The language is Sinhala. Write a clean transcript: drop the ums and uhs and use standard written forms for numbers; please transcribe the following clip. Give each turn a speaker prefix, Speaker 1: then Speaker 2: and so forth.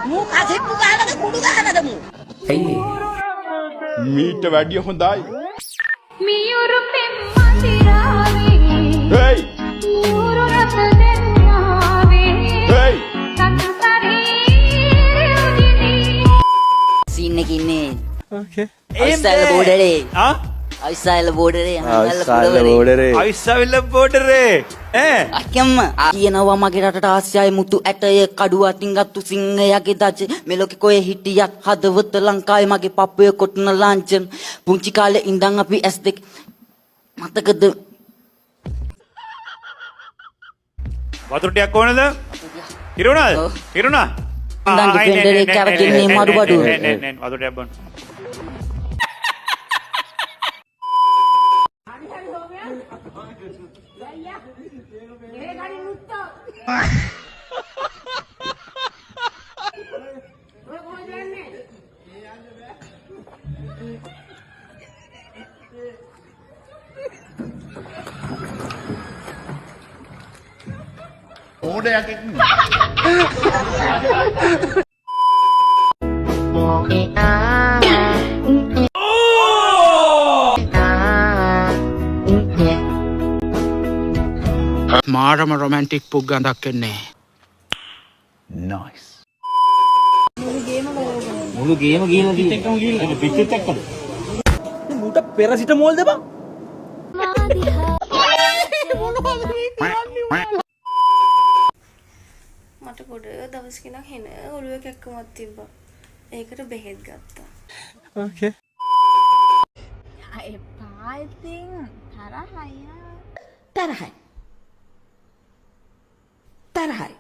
Speaker 1: මූ කසිප්පු ගහනද කුඩු ගහනද මූ?
Speaker 2: ඇයි
Speaker 3: මීට වැඩිය හොඳයි.
Speaker 4: මියුරු පෙම්මතිරාවේ
Speaker 3: හේයි
Speaker 4: ඌරු රස දෙන්නාවේ
Speaker 3: හේයි
Speaker 4: සතරේ උදිනේ
Speaker 1: සීන් එකේ ඉන්නේ.
Speaker 2: ඕකේ
Speaker 1: අයිසල් බෝඩරේ.
Speaker 2: ආ
Speaker 1: අයිසල් බෝඩරේ.
Speaker 2: අයිසවිල්ල බෝඩරේ
Speaker 1: අක්කම්ම කියනවා මගේ රටට ආසියාවේ මුතු ඇටය කඩුව අතින් ගත්තු සිංහයාගේ දජ මෙලොකේ කොහෙ හිටියත් හදවත ලංකාවේ මගේ පපුවේ කොටන ලාංඡන පුංචි කාලේ ඉඳන් අපි S2 මතකද
Speaker 2: වතුර ටිකක් ඕනද? ඉරුණාද? ඉරුණා?
Speaker 1: ඉඳන් ඩිෆෙන්ඩර් එක කරකින්නේ මඩු බඩු.
Speaker 2: නෑ වතුර ටිකක් බොන්න.
Speaker 5: මාරම රොමැන්ටික් පුක් ගඳක් එන්නේ.
Speaker 2: නයිස්.
Speaker 6: මුළු ගේම ගිහින් පිටෙක්කම ගිහින් පිටෙත් එක්කද මූට පෙරසිටමෝල් දෙපා
Speaker 7: මට පොඩ දවසකින් හෙන ඔළුවේ කැක්කමක් තිබ්බා. ඒකට බෙහෙත් ගත්තා.
Speaker 2: ඕකේ
Speaker 4: එපා ඉතින් තරහය
Speaker 1: තරහයි. තරහයි.